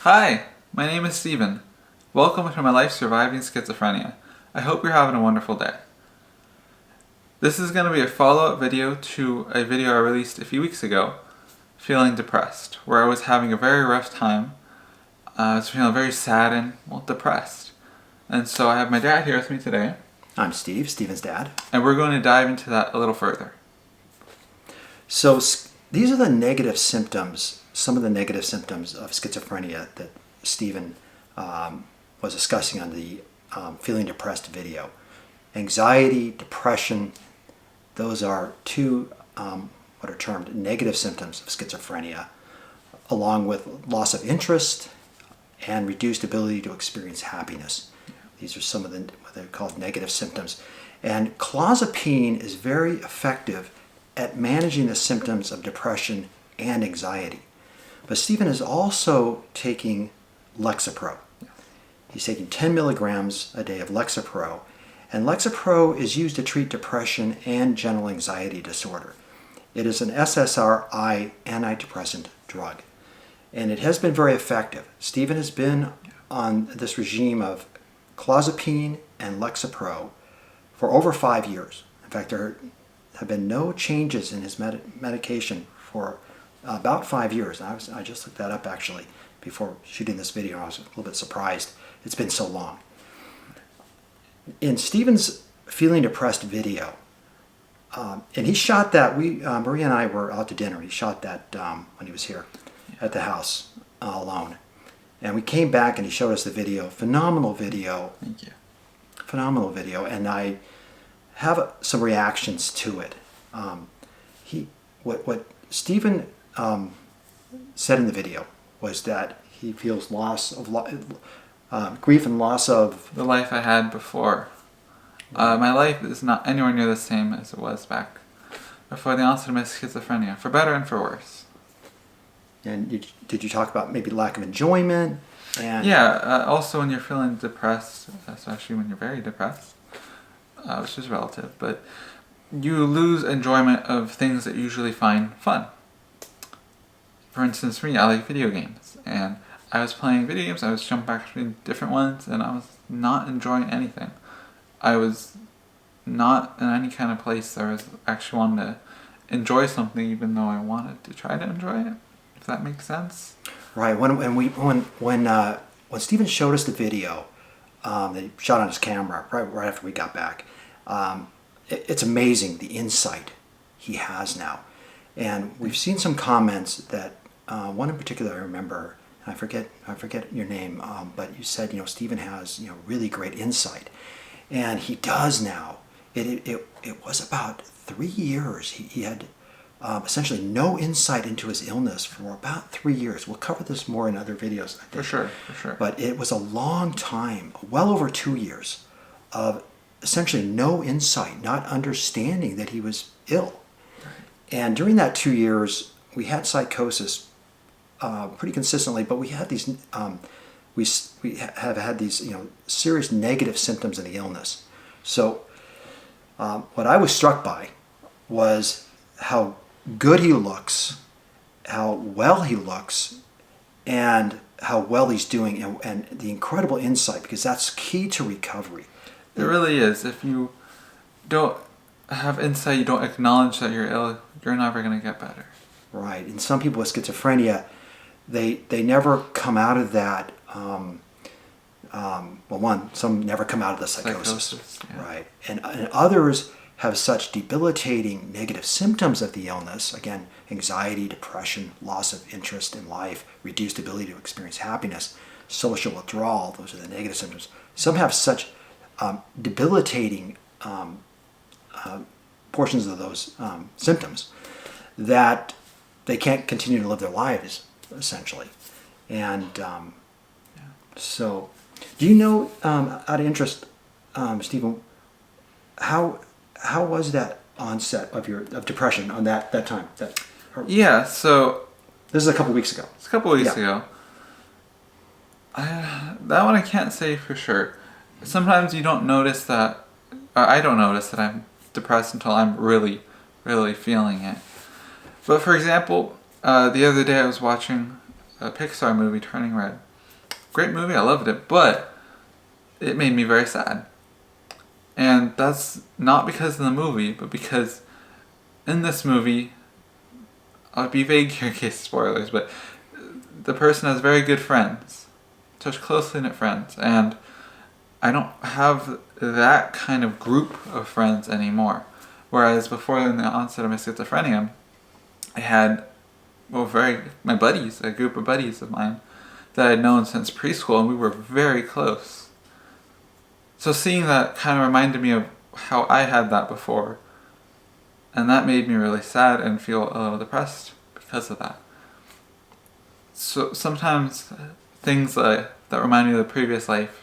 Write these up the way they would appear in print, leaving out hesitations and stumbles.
Hi, my name is Steven. Welcome to my life surviving schizophrenia. I hope you're having a wonderful day. This is going to be a follow-up video to a video I released a few weeks ago, feeling depressed, where I was having a very rough time. I was feeling very sad and, depressed. And so I have my dad here with me today. I'm Steve, Steven's dad. And we're going to dive into that a little further. So these are the negative symptoms, some of the negative symptoms of schizophrenia that Steven was discussing on the Feeling Depressed video. Anxiety, depression, those are two what are termed negative symptoms of schizophrenia, along with loss of interest and reduced ability to experience happiness. These are some of the what they're called negative symptoms. And clozapine is very effective at managing the symptoms of depression and anxiety. But Steven is also taking Lexapro. He's taking 10 milligrams a day of Lexapro. And Lexapro is used to treat depression and general anxiety disorder. It is an SSRI antidepressant drug. And it has been very effective. Steven has been on this regime of clozapine and Lexapro for over 5 years. In fact, there have been no changes in his medication for about 5 years. I just looked that up actually before shooting this video. I was a little bit surprised it's been so long. In Steven's Feeling Depressed video, and he shot that, Maria and I were out to dinner. He shot that when he was here at the house alone. And we came back and he showed us the video. Phenomenal video. Thank you. Phenomenal video. And I have some reactions to it. What Steven said in the video was that he feels grief and loss of the life I had before. My life is not anywhere near the same as it was back before the onset of my schizophrenia, for better and for worse. And did you talk about maybe lack of enjoyment? And yeah, also when you're feeling depressed, especially when you're very depressed, which is relative, but you lose enjoyment of things that you usually find fun. For instance, for me, I like video games, and I was playing video games, I was jumping back between different ones, and I was not enjoying anything. I was not in any kind of place that I was actually wanting to enjoy something, even though I wanted to try to enjoy it. If that makes sense. Right. When Steven showed us the video that he shot on his camera right after we got back, it's amazing the insight he has now. And we've seen some comments that one in particular I remember. I forget your name, but you said Steven has really great insight, and he does now. It was about 3 years. He had essentially no insight into his illness for about 3 years. We'll cover this more in other videos, I think. For sure. But it was a long time, well over 2 years, of essentially no insight, not understanding that he was ill. Right. And during that 2 years, we had psychosis pretty consistently, but we had these we have had these serious negative symptoms of the illness. So what I was struck by was how good he looks, how well he looks, and how well he's doing, and the incredible insight, because that's key to recovery. It really is. If you don't have insight, you don't acknowledge that you're ill, you're never going to get better. Right. And some people with schizophrenia, they never come out of that. Some never come out of the psychosis. Yeah. Right. And others have such debilitating negative symptoms of the illness, again, anxiety, depression, loss of interest in life, reduced ability to experience happiness, social withdrawal. Those are the negative symptoms. Some have such debilitating portions of those symptoms that they can't continue to live their lives, essentially. And so, do you know, out of interest, Stephen, how was that onset of depression on that time? Yeah, so this is a couple weeks ago. It's a couple weeks ago. That one I can't say for sure. Sometimes you don't notice that, I don't notice that I'm depressed until I'm really, really feeling it. But for example, the other day I was watching a Pixar movie, Turning Red, great movie. I loved it, but it made me very sad. And that's not because of the movie, but because in this movie, I'll be vague here in case of spoilers, but the person has very good friends, such closely knit friends, and I don't have that kind of group of friends anymore. Whereas before in the onset of my schizophrenia, I had, my buddies, a group of buddies of mine that I'd known since preschool, and we were very close. So seeing that kind of reminded me of how I had that before, and that made me really sad and feel a little depressed because of that. So sometimes things that remind me of the previous life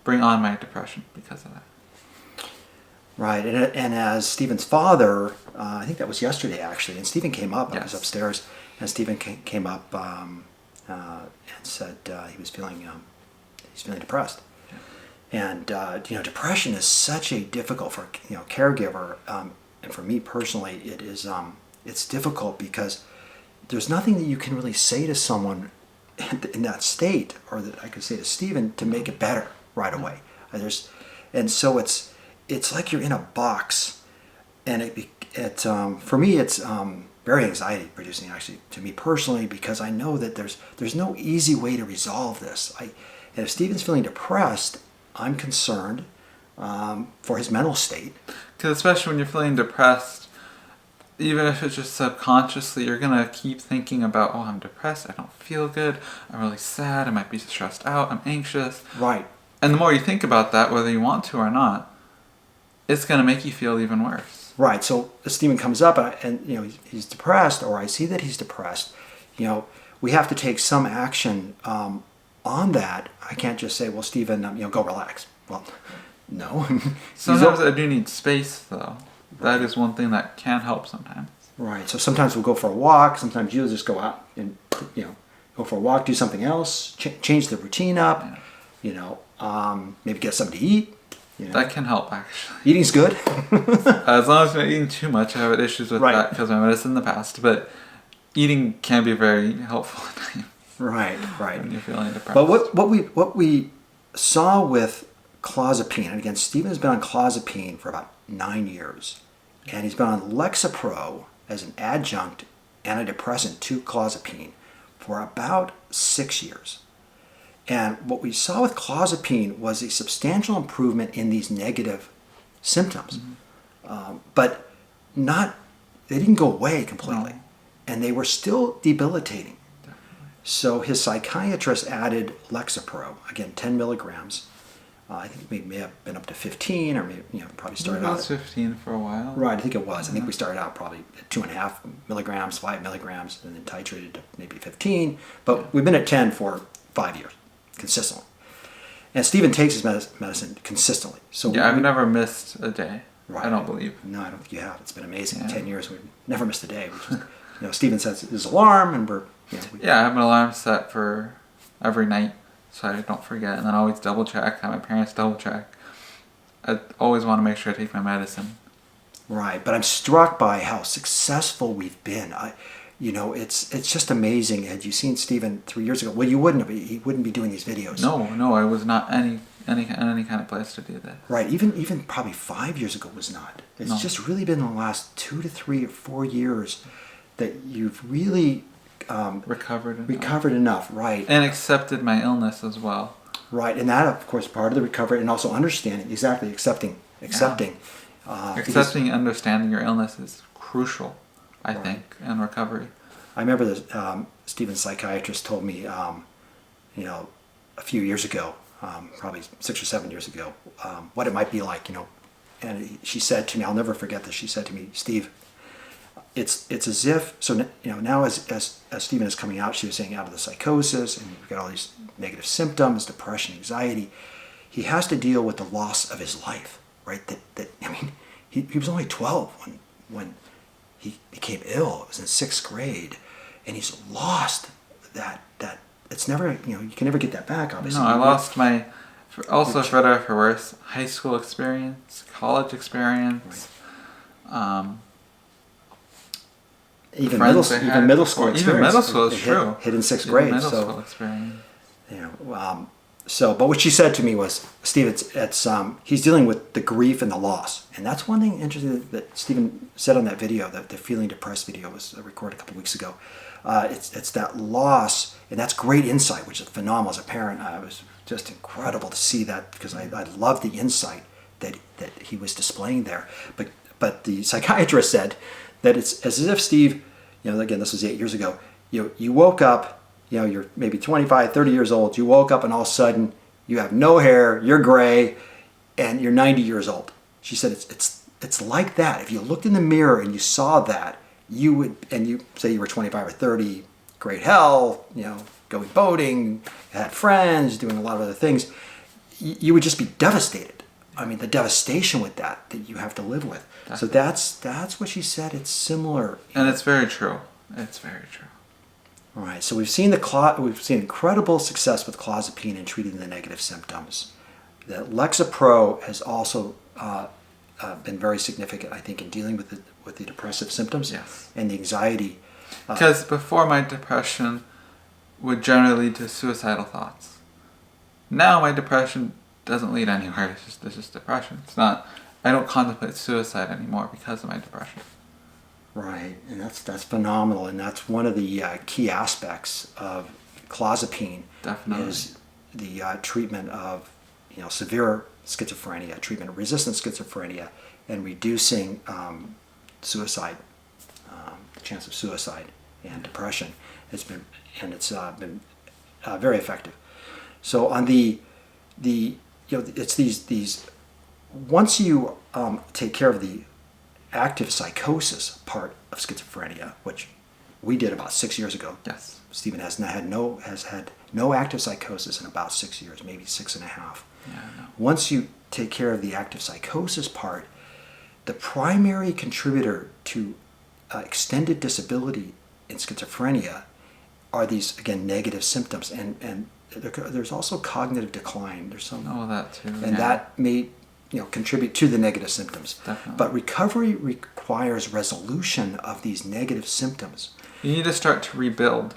bring on my depression because of that. Right, and as Stephen's father, I think that was yesterday actually, and Stephen came up. I was upstairs, and Stephen came up and said he's feeling depressed. Yeah. And depression is such a difficult for caregiver, and for me personally, it is it's difficult because there's nothing that you can really say to someone in that state, or that I could say to Stephen to make it better right away. And so it's like you're in a box, and for me it's very anxiety producing actually to me personally, because I know that there's no easy way to resolve this. And if Stephen's feeling depressed, I'm concerned for his mental state. Because especially when you're feeling depressed, even if it's just subconsciously, you're going to keep thinking about, oh, I'm depressed, I don't feel good, I'm really sad, I might be stressed out, I'm anxious. Right. And the more you think about that, whether you want to or not, it's going to make you feel even worse. Right. So Stephen comes up and he's depressed, or I see that he's depressed. We have to take some action on that. I can't just say, well, Stephen, go relax. Well, no. Sometimes I do need space, though. That is one thing that can help sometimes. Right. So sometimes we'll go for a walk. Sometimes you'll just go out and go for a walk, do something else, change the routine up. Yeah. Maybe get something to eat. That can help, actually. Eating's good. As long as I'm not eating too much. I have had issues with that because of my medicine in the past. But eating can be very helpful at times. Right. When you're feeling depressed. But what we saw with clozapine, and again, Stephen has been on clozapine for about 9 years, and he's been on Lexapro as an adjunct antidepressant to clozapine for about 6 years. And what we saw with clozapine was a substantial improvement in these negative symptoms, but they didn't go away completely, and they were still debilitating. So his psychiatrist added Lexapro, again 10 milligrams. I think we may have been up to 15, or maybe probably started out. It was 15 for a while. Right, I think it was. I think we started out probably at 2.5 milligrams, 5 milligrams, and then titrated to maybe 15. But we've been at 10 for 5 years, consistently. And Stephen takes his medicine consistently. So I've never missed a day. Right. I don't believe. No, I don't think you have. It's been amazing. 10 years, we've never missed a day. Which is, Stephen sets his alarm, and we're. I have an alarm set for every night, so I don't forget, and then I always double check. Have my parents double check. I always want to make sure I take my medicine. Right, but I'm struck by how successful we've been. It's just amazing. Had you seen Stephen 3 years ago? Well, you wouldn't have. He wouldn't be doing these videos. No, I was not any kind of place to do this. Right, even probably 5 years ago was not. It's just really been the last 2 to 3 or 4 years that you've really recovered enough, right? And accepted my illness as well. Right, and that, of course, part of the recovery, and also understanding, accepting. Accepting and understanding your illness is crucial, I think, in recovery. I remember that Stephen's psychiatrist told me, a few years ago, probably 6 or 7 years ago, what it might be like, and she said to me, I'll never forget this, she said to me, Steve, it's as if, so now as Stephen is coming out, she was saying, out of the psychosis, and you've got all these negative symptoms, depression, anxiety, he has to deal with the loss of his life, right? He was only 12 when he became ill. It was in 6th grade, and he's lost that it's never, you can never get that back, obviously. No, I lost my, also for better or for worse, high school experience, college experience, even middle school experience. Even middle school is true. Hit in 6th grade. Middle school experience. But what she said to me was, Steve, he's dealing with the grief and the loss, and that's one thing interesting that Stephen said on that video, that the Feeling Depressed video was recorded a couple weeks ago. It's that loss, and that's great insight, which is phenomenal. As a parent, it was just incredible to see that, because I love the insight that he was displaying there. But the psychiatrist said that it's as if Steve, again, this was 8 years ago. You woke up. You're maybe 25, 30 years old. You woke up and all of a sudden you have no hair, you're gray, and you're 90 years old. She said it's like that. If you looked in the mirror and you saw that, you say you were 25 or 30, great health, going boating, had friends, doing a lot of other things, you would just be devastated. I mean, the devastation with that you have to live with. Definitely. So that's what she said. It's similar. And it's very true. It's very true. All right, so we've seen incredible success with clozapine in treating the negative symptoms. The Lexapro has also been very significant, I think, in dealing with the depressive symptoms. Yes. And the anxiety. Because before, my depression would generally lead to suicidal thoughts. Now my depression doesn't lead anywhere. It's just depression. It's not. I don't contemplate suicide anymore because of my depression. Right, and that's phenomenal, and that's one of the key aspects of clozapine. Definitely. Is the treatment of severe schizophrenia, treatment-resistant schizophrenia, and reducing suicide, the chance of suicide and depression. It's been very effective. So on it's these once you take care of the active psychosis part of schizophrenia, which we did about 6 years ago. Yes. Stephen has had no active psychosis in about 6 years, maybe 6.5. Yeah, I know. Once you take care of the active psychosis part, the primary contributor to extended disability in schizophrenia are these, again, negative symptoms, and there's also cognitive decline. There's some, that too. and that may contribute to the negative symptoms. Definitely. But recovery requires resolution of these negative symptoms. You need to start to rebuild,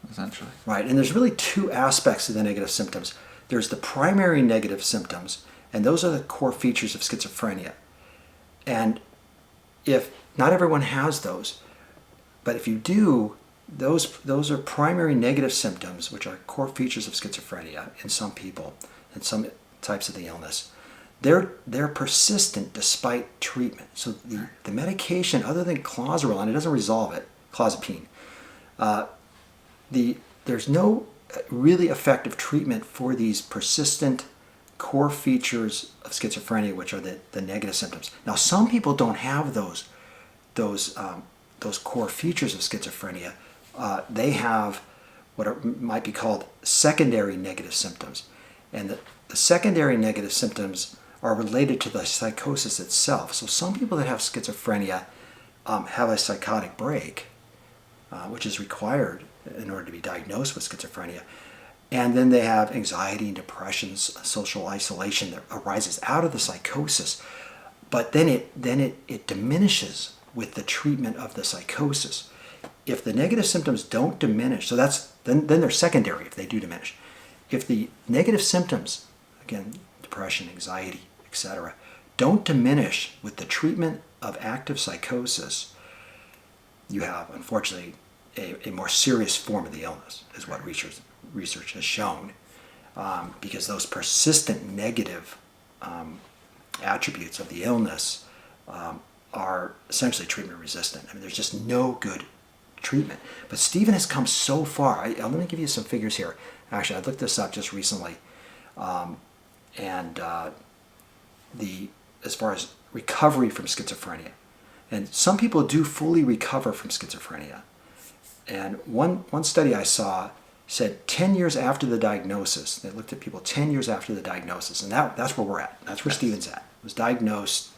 essentially. Right, and there's really two aspects to the negative symptoms. There's the primary negative symptoms, and those are the core features of schizophrenia. And if not everyone has those, but if you do, those are primary negative symptoms, which are core features of schizophrenia in some people, and some types of the illness. They're persistent despite treatment. So the medication, other than clozaril, it doesn't resolve it, clozapine. There's no really effective treatment for these persistent core features of schizophrenia, which are the negative symptoms. Now, some people don't have those core features of schizophrenia. They have what might be called secondary negative symptoms, and the secondary negative symptoms are related to the psychosis itself. So some people that have schizophrenia have a psychotic break, which is required in order to be diagnosed with schizophrenia. And then they have anxiety and depression, social isolation that arises out of the psychosis. But then it diminishes with the treatment of the psychosis. If the negative symptoms don't diminish, so then they're secondary if they do diminish. If the negative symptoms, again, depression, anxiety, etc., don't diminish with the treatment of active psychosis, you have, unfortunately, a more serious form of the illness, is what research has shown, because those persistent negative attributes of the illness are essentially treatment resistant. I mean, there's just no good treatment. But Stephen has come so far. Let me give you some figures here. Actually, I looked this up just recently, as far as recovery from schizophrenia, and some people do fully recover from schizophrenia. And one study I saw said 10 years after the diagnosis, they looked at people 10 years after the diagnosis, and that's where we're at. That's where Stephen's at. Was diagnosed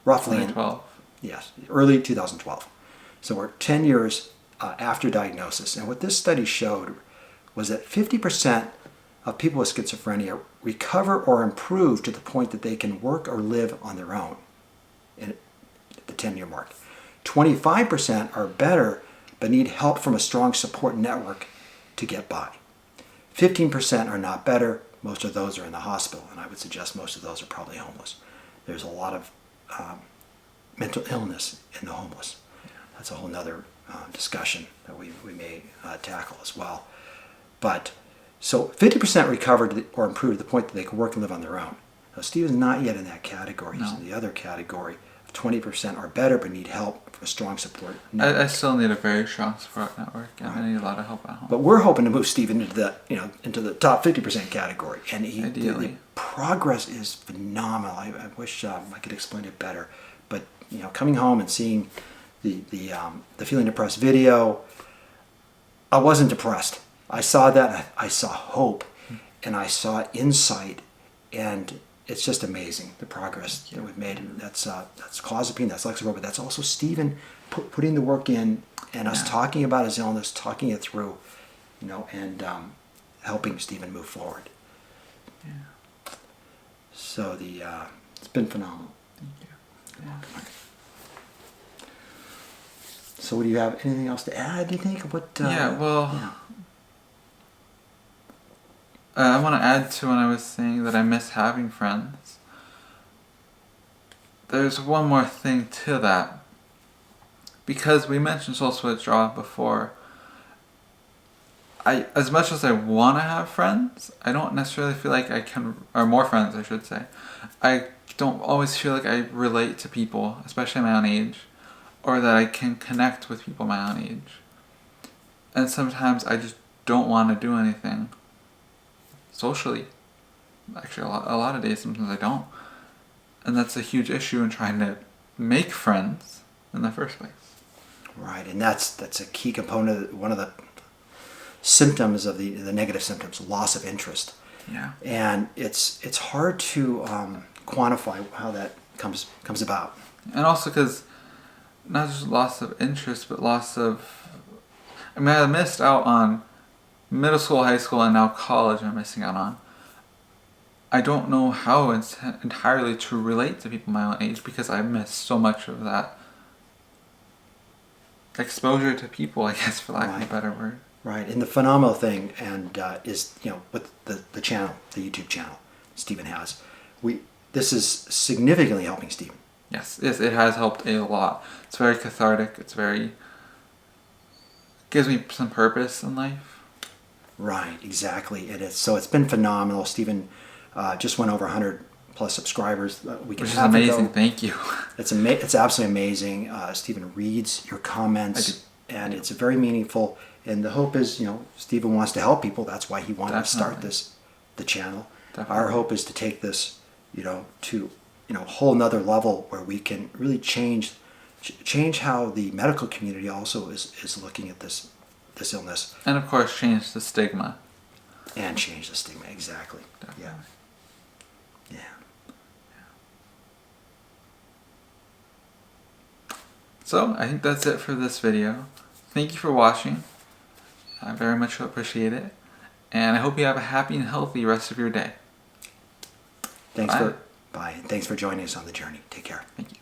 roughly in 2012. Yes, early 2012. So we're 10 years after diagnosis. And what this study showed was that 50% of people with schizophrenia recover or improve to the point that they can work or live on their own at the 10-year mark. 25% are better but need help from a strong support network to get by. 15% are not better. Most of those are in the hospital, and I would suggest most of those are probably homeless. There's a lot of mental illness in the homeless. That's a whole nother discussion that we may tackle as well. But so 50% recovered or improved to the point that they can work and live on their own. Now, Stephen's not yet in that category. He's No. in the other category. 20% are better but need help from a strong support I network. still need a very strong support network, and I need a lot of help at home. But we're hoping to move Stephen into the top 50% category, and Ideally. the progress is phenomenal. I wish I could explain it better, but coming home and seeing the Feeling Depressed video, I wasn't depressed. I saw that, and I saw hope, and I saw insight, and it's just amazing the progress that we've made. And that's clozapine, that's Lexapro, but that's also Stephen putting the work in, and us talking about his illness, talking it through, and helping Stephen move forward. Yeah. So it's been phenomenal. Thank you. Yeah. So, do you have anything else to add? Do you think? I want to add to when I was saying that I miss having friends. There's one more thing to that. Because we mentioned social withdrawal before, as much as I want to have friends, I don't necessarily feel like I can, or more friends I should say, I don't always feel like I relate to people, especially my own age, or that I can connect with people my own age. And sometimes I just don't want to do anything socially. Actually, a lot of days sometimes I don't. And that's a huge issue in trying to make friends in the first place. Right, and that's a key component. One of the symptoms of the negative symptoms, loss of interest. Yeah. And it's hard to quantify how that comes about. And also because not just loss of interest, but loss of... I missed out on middle school, high school, and now college I'm missing out on. I don't know how entirely to relate to people my own age because I missed so much of that exposure to people, I guess, for lack of a better word. Right, and the phenomenal thing is with the channel, the YouTube channel Stephen has, this is significantly helping Stephen. Yes, it has helped a lot. It's very cathartic. Gives me some purpose in life. Right, exactly. It's been phenomenal. Stephen just went over 100 plus subscribers. Which is amazing. Thank you. It's absolutely amazing. Stephen reads your comments, and it's very meaningful. And the hope is, Stephen wants to help people. That's why he wanted to start the channel. Definitely. Our hope is to take this, to a whole nother level where we can really change how the medical community also is looking at this illness. And of course, change the stigma. And change the stigma, exactly. Definitely. Yeah. So, I think that's it for this video. Thank you for watching. I very much appreciate it. And I hope you have a happy and healthy rest of your day. Thanks for joining us on the journey. Take care. Thank you.